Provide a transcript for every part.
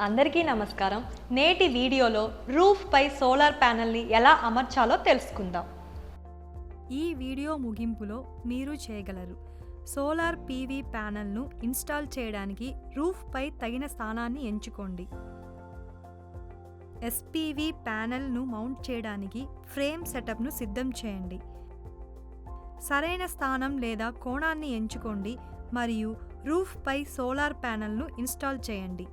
అందరికీ నమస్కారం. నేటి వీడియోలో రూఫ్పై సోలార్ ప్యానెల్ని ఎలా అమర్చాలో తెలుసుకుందాం. ఈ వీడియో ముగింపులో మీరు చేయగలరు. సోలార్ పీవీ ప్యానెల్ను ఇన్స్టాల్ చేయడానికి రూఫ్పై తగిన స్థానాన్ని ఎంచుకోండి. ఎస్పీవీ ప్యానెల్ను మౌంట్ చేయడానికి ఫ్రేమ్ సెటప్ను సిద్ధం చేయండి. సరైన స్థానం లేదా కోణాన్ని ఎంచుకోండి మరియు రూఫ్పై సోలార్ ప్యానెల్ను ఇన్స్టాల్ చేయండి.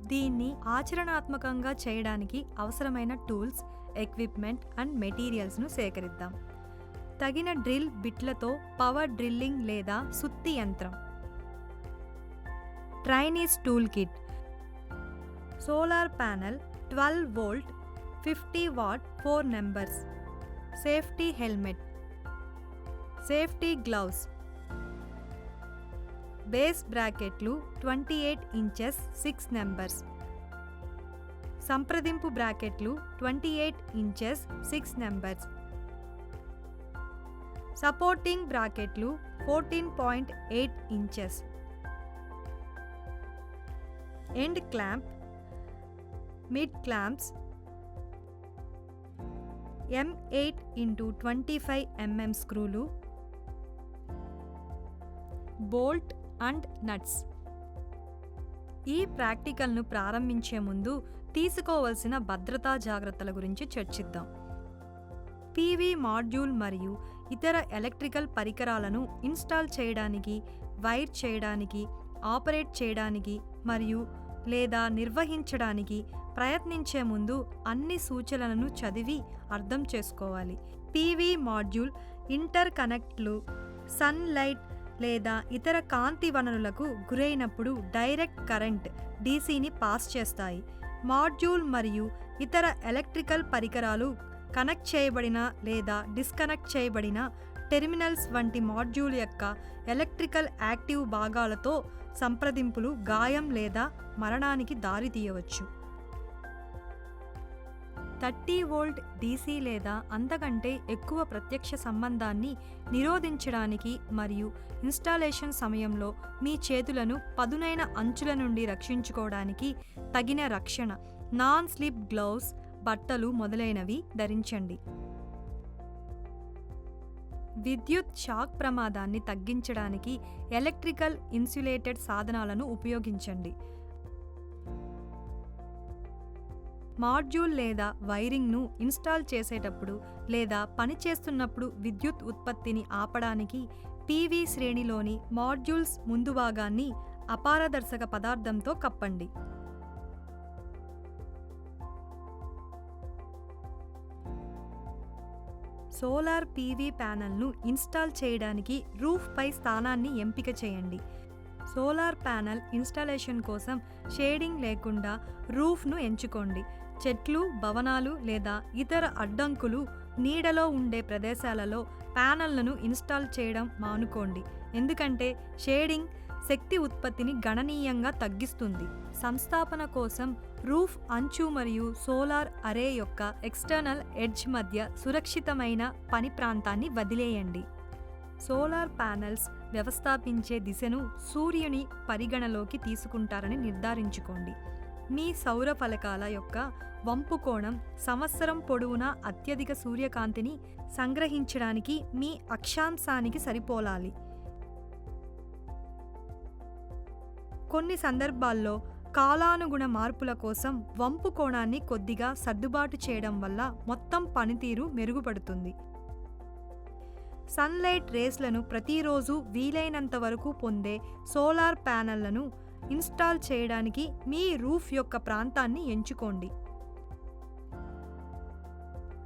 దీన్ని ఆచరణాత్మకంగా చేయడానికి అవసరమైన టూల్స్, ఎక్విప్మెంట్ అండ్ మెటీరియల్స్ను సేకరిద్దాం. తగిన డ్రిల్ బిట్లతో పవర్ డ్రిల్లింగ్ లేదా సుత్తి యంత్రం. Trainees tool kit. Solar panel 12 volt 50 watt 4 numbers. Safety helmet, safety gloves, base బ్రాకెట్లు 28 ఇంచెస్ 6 నెంబర్స్. సంప్రదింపు బ్రాకెట్లు 28 ఇంచెస్ 6 నెంబర్స్. సపోర్టింగ్ బ్రాకెట్లు 14.8 inches. End clamp, mid clamps, M8 x 25 mm స్క్రూలు, బోల్ట్ అండ్ నట్స్. ఈ ప్రాక్టికల్ను ప్రారంభించే ముందు తీసుకోవలసిన భద్రతా జాగ్రత్తల గురించి చర్చిద్దాం. పీవీ మాడ్యూల్ మరియు ఇతర ఎలక్ట్రికల్ పరికరాలను ఇన్స్టాల్ చేయడానికి, వైర్ చేయడానికి, ఆపరేట్ చేయడానికి మరియు లేదా నిర్వహించడానికి ప్రయత్నించే ముందు అన్ని సూచనలను చదివి అర్థం చేసుకోవాలి. పీవీ మాడ్యూల్ ఇంటర్ కనెక్ట్లు సన్లైట్ లేదా ఇతర కాంతి వనరులకు గురైనప్పుడు డైరెక్ట్ కరెంట్ డీసీని పాస్ చేస్తాయి. మాడ్యూల్ మరియు ఇతర ఎలక్ట్రికల్ పరికరాలు కనెక్ట్ చేయబడిన లేదా డిస్కనెక్ట్ చేయబడిన టెర్మినల్స్ వంటి మాడ్యూల్ యొక్క ఎలక్ట్రికల్ యాక్టివ్ భాగాలతో సంప్రదింపులు గాయం లేదా మరణానికి దారితీయవచ్చు. 30 వోల్ట్ డీసీ లేదా అంతకంటే ఎక్కువ ప్రత్యక్ష సంబంధాన్ని నిరోధించడానికి మరియు ఇన్స్టాలేషన్ సమయంలో మీ చేతులను పదునైన అంచుల నుండి రక్షించుకోవడానికి తగిన రక్షణ, నాన్ స్లిప్ గ్లౌస్, బట్టలు మొదలైనవి ధరించండి. విద్యుత్ షాక్ ప్రమాదాన్ని తగ్గించడానికి ఎలక్ట్రికల్ ఇన్సులేటెడ్ సాధనాలను ఉపయోగించండి. మాడ్యూల్ లేదా వైరింగ్ను ఇన్స్టాల్ చేసేటప్పుడు లేదా పనిచేస్తున్నప్పుడు విద్యుత్ ఉత్పత్తిని ఆపడానికి పీవీ శ్రేణిలోని మాడ్యూల్స్ ముందు భాగాన్ని అపారదర్శక పదార్థంతో కప్పండి. సోలార్ పీవీ ప్యానెల్ను ఇన్స్టాల్ చేయడానికి రూఫ్పై స్థానాన్ని ఎంపిక చేయండి. సోలార్ ప్యానెల్ ఇన్స్టాలేషన్ కోసం షేడింగ్ లేకుండా రూఫ్ను ఎంచుకోండి. చెట్లు, భవనాలు లేదా ఇతర అడ్డంకులు, నీడలో ఉండే ప్రదేశాలలో ప్యానెల్లను ఇన్స్టాల్ చేయడం మానుకోండి, ఎందుకంటే షేడింగ్ శక్తి ఉత్పత్తిని గణనీయంగా తగ్గిస్తుంది. సంస్థాపన కోసం రూఫ్ అంచు మరియు సోలార్ అరే యొక్క ఎక్స్టర్నల్ ఎడ్జ్ మధ్య సురక్షితమైన పని ప్రాంతాన్ని వదిలేయండి. సోలార్ ప్యానెల్స్ వ్యవస్థాపించే దిశను సూర్యుని పరిగణలోకి తీసుకుంటారని నిర్ధారించుకోండి. మీ సౌర ఫలకాల యొక్క వంపు కోణం సంవత్సరం పొడవునా అత్యధిక సూర్యకాంతిని సంగ్రహించడానికి మీ అక్షాంశానికి సరిపోలాలి. కొన్ని సందర్భాల్లో కాలానుగుణ మార్పుల కోసం వంపు కోణాన్ని కొద్దిగా సర్దుబాటు చేయడం వల్ల మొత్తం పనితీరు మెరుగుపడుతుంది. సన్లైట్ రేస్లను ప్రతిరోజు వీలైనంత వరకు పొందే సోలార్ ప్యానెల్లను ఇన్స్టాల్ చేయడానికి మీ రూఫ్ యొక్క ప్రాంతాన్ని ఎంచుకోండి.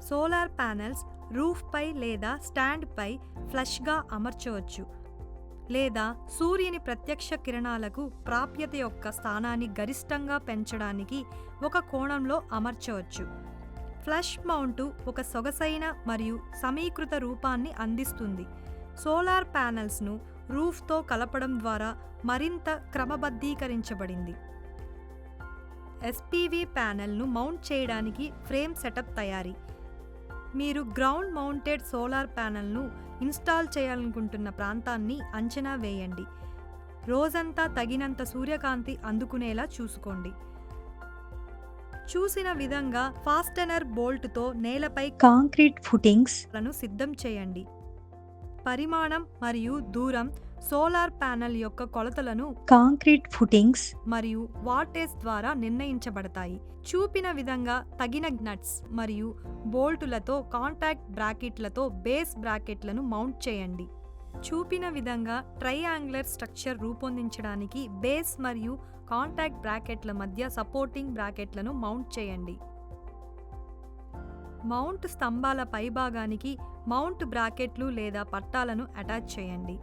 సోలార్ ప్యానెల్స్ రూఫ్పై లేదా స్టాండ్పై ఫ్లష్గా అమర్చవచ్చు లేదా సూర్యుని ప్రత్యక్ష కిరణాలకు ప్రాప్యత యొక్క స్థానాన్ని గరిష్టంగా పెంచడానికి ఒక కోణంలో అమర్చవచ్చు. ఫ్లష్ మౌంటు ఒక సొగసైన మరియు సమీకృత రూపాన్ని అందిస్తుంది. సోలార్ ప్యానెల్స్ను రూఫ్తో కలపడం ద్వారా మరింత క్రమబద్ధీకరించబడింది. ఎస్పీవీ ప్యానెల్ను మౌంట్ చేయడానికి ఫ్రేమ్ సెటప్ తయారీ. మీరు గ్రౌండ్ మౌంటెడ్ సోలార్ ప్యానెల్ను ఇన్స్టాల్ చేయాలనుకుంటున్న ప్రాంతాన్ని అంచనా వేయండి. రోజంతా తగినంత సూర్యకాంతి అందుకునేలా చూసుకోండి. చూసిన విధంగా ఫాస్టెనర్ బోల్ట్తో నేలపై కాంక్రీట్ ఫుటింగ్స్ లను సిద్ధం చేయండి. పరిమాణం మరియు దూరం సోలార్ ప్యానెల్ యొక్క కొలతలను కాంక్రీట్ ఫుటింగ్స్ మరియు వాటేజ్ ద్వారా నిర్ణయించబడతాయి. చూపిన విధంగా తగిన నట్స్ మరియు బోల్టులతో కాంటాక్ట్ బ్రాకెట్లతో బేస్ బ్రాకెట్లను మౌంట్ చేయండి. చూపిన విధంగా ట్రయాంగులర్ స్ట్రక్చర్ రూపొందించడానికి బేస్ మరియు కాంటాక్ట్ బ్రాకెట్ల మధ్య సపోర్టింగ్ బ్రాకెట్లను మౌంట్ చేయండి. మౌంట్ స్తంభాల పైభాగానికి మౌంట్ బ్రాకెట్లు లేదా పట్టాలను అటాచ్ చేయండి.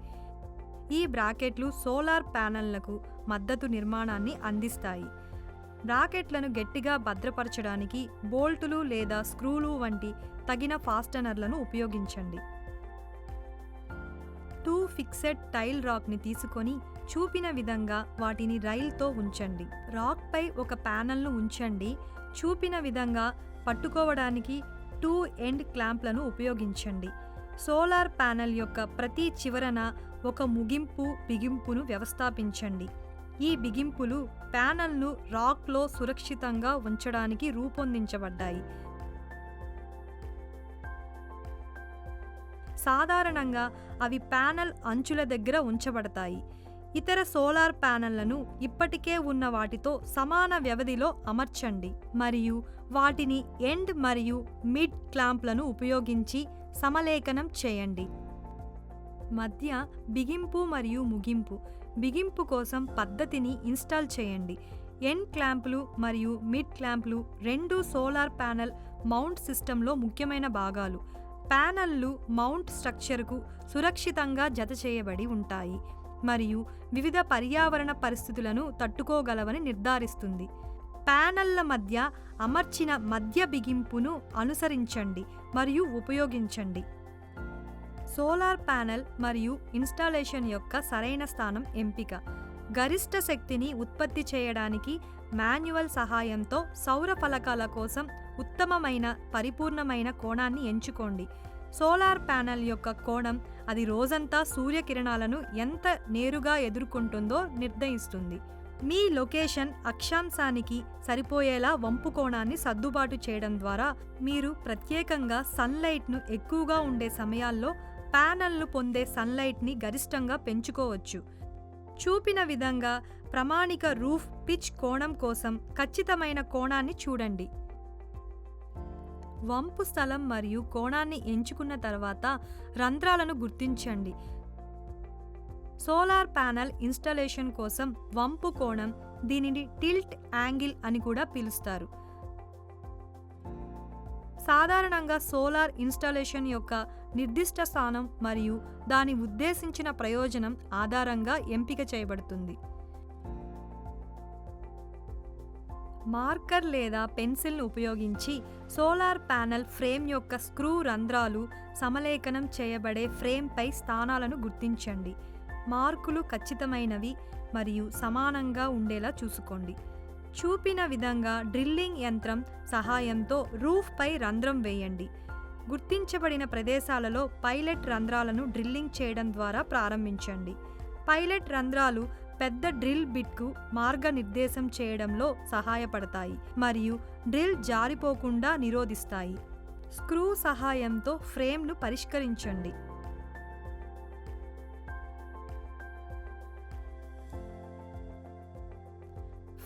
ఈ బ్రాకెట్లు సోలార్ ప్యానెళ్లకు మద్దతు నిర్మాణాన్ని అందిస్తాయి. బ్రాకెట్లను గట్టిగా భద్రపరచడానికి బోల్టులు లేదా స్క్రూలు వంటి తగిన ఫాస్టనర్లను ఉపయోగించండి. 2 ఫిక్సెడ్ టైల్ రాక్ని తీసుకొని చూపిన విధంగా వాటిని రైల్తో ఉంచండి. రాక్పై ఒక ప్యానెల్ను ఉంచండి. చూపిన విధంగా పట్టుకోవడానికి 2 ఎండ్ క్లాంప్లను ఉపయోగించండి. సోలార్ ప్యానెల్ యొక్క ప్రతి చివరన ఒక బిగింపును వ్యవస్థాపించండి. ఈ బిగింపులు ప్యానెల్ను రాక్లో సురక్షితంగా ఉంచడానికి రూపొందించబడ్డాయి. సాధారణంగా అవి ప్యానెల్ అంచుల దగ్గర ఉంచబడతాయి. ఇతర సోలార్ ప్యానెళ్లను ఇప్పటికే ఉన్న వాటితో సమాన వ్యవధిలో అమర్చండి మరియు వాటిని ఎండ్ మరియు మిడ్ క్లాంప్లను ఉపయోగించి సమలేఖనం చేయండి. మధ్య బిగింపు మరియు ముగింపు. బిగింపు కోసం పద్ధతిని ఇన్స్టాల్ చేయండి. ఎండ్ క్లాంపులు మరియు మిడ్ క్లాంపులు రెండు సోలార్ ప్యానెల్ మౌంట్ సిస్టంలో ముఖ్యమైన భాగాలు. ప్యానెల్లు మౌంట్ స్ట్రక్చర్కు సురక్షితంగా జతచేయబడి ఉంటాయి మరియు వివిధ పర్యావరణ పరిస్థితులను తట్టుకోగలవని నిర్ధారిస్తుంది. ప్యానెళ్ల మధ్య అమర్చిన మధ్య బిగింపును అనుసరించండి మరియు ఉపయోగించండి. సోలార్ ప్యానెల్ మరియు ఇన్స్టాలేషన్ యొక్క సరైన స్థానం ఎంపిక. గరిష్ట శక్తిని ఉత్పత్తి చేయడానికి మాన్యువల్ సహాయంతో సౌర ఫలకాల కోసం ఉత్తమమైన పరిపూర్ణమైన కోణాన్ని ఎంచుకోండి. సోలార్ ప్యానెల్ యొక్క కోణం అది రోజంతా సూర్యకిరణాలను ఎంత నేరుగా ఎదుర్కొంటుందో నిర్ణయిస్తుంది. మీ లొకేషన్ అక్షాంశానికి సరిపోయేలా వంపు కోణాన్ని సర్దుబాటు చేయడం ద్వారా మీరు ప్రత్యేకంగా సన్లైట్ను ఎక్కువగా ఉండే సమయాల్లో ప్యానెల్ను పొందే సన్లైట్ని గరిష్టంగా పెంచుకోవచ్చు. చూపిన విధంగా ప్రామాణిక రూఫ్ పిచ్ కోణం కోసం ఖచ్చితమైన కోణాన్ని చూడండి. వంపు స్థలం మరియు కోణాన్ని ఎంచుకున్న తర్వాత రంధ్రాలను గుర్తించండి. సోలార్ ప్యానెల్ ఇన్స్టాలేషన్ కోసం వంపు కోణం, దీనిని టిల్ట్ యాంగిల్ అని కూడా పిలుస్తారు. సాధారణంగా సోలార్ ఇన్స్టాలేషన్ యొక్క నిర్దిష్ట స్థానం మరియు దాని ఉద్దేశించిన ప్రయోజనం ఆధారంగా ఎంపిక చేయబడుతుంది. మార్కర్ లేదా పెన్సిల్ను ఉపయోగించి సోలార్ ప్యానెల్ ఫ్రేమ్ యొక్క స్క్రూ రంధ్రాలు సమలేఖనం చేయబడే ఫ్రేమ్పై స్థానాలను గుర్తించండి. మార్కులు ఖచ్చితమైనవి మరియు సమానంగా ఉండేలా చూసుకోండి. చూపిన విధంగా డ్రిల్లింగ్ యంత్రం సహాయంతో రూఫ్పై రంధ్రం వేయండి. గుర్తించబడిన ప్రదేశాలలో పైలట్ రంధ్రాలను డ్రిల్లింగ్ చేయడం ద్వారా ప్రారంభించండి. పైలట్ రంధ్రాలు పెద్ద డ్రిల్ బిట్కు మార్గనిర్దేశం చేయడంలో సహాయపడతాయి మరియు డ్రిల్ జారిపోకుండా నిరోధిస్తాయి. స్క్రూ సహాయంతో ఫ్రేమ్ను పరిష్కరించండి.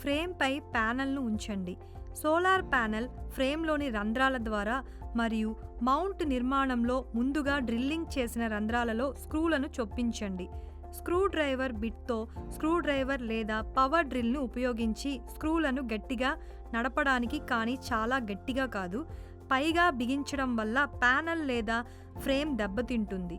ఫ్రేమ్పై ప్యానెల్ను ఉంచండి. సోలార్ ప్యానెల్ ఫ్రేమ్లోని రంధ్రాల ద్వారా మరియు మౌంట్ నిర్మాణంలో ముందుగా డ్రిల్లింగ్ చేసిన రంధ్రాలలో స్క్రూలను చొప్పించండి. స్క్రూ డ్రైవర్ బిట్తో స్క్రూ డ్రైవర్ లేదా పవర్ డ్రిల్ను ఉపయోగించి స్క్రూలను గట్టిగా నడపడానికి, కానీ చాలా గట్టిగా కాదు, పైగా బిగించడం వల్ల ప్యానెల్ లేదా ఫ్రేమ్ దెబ్బతింటుంది.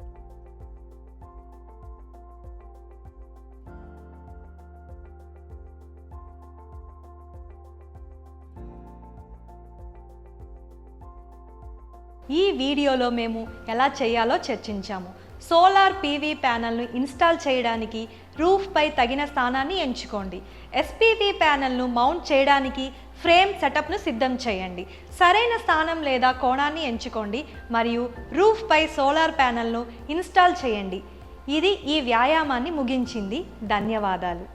ఈ వీడియోలో మేము ఎలా చేయాలో చర్చించాము. సోలార్ పీవీ ప్యానెల్ను ఇన్స్టాల్ చేయడానికి రూఫ్పై తగిన స్థానాన్ని ఎంచుకోండి. ఎస్పీవీ ప్యానెల్ను మౌంట్ చేయడానికి ఫ్రేమ్ సెటప్ను సిద్ధం చేయండి. సరైన స్థానం లేదా కోణాన్ని ఎంచుకోండి మరియు రూఫ్పై సోలార్ ప్యానెల్ను ఇన్స్టాల్ చేయండి. ఇది ఈ వ్యాయామాన్ని ముగించింది. ధన్యవాదాలు.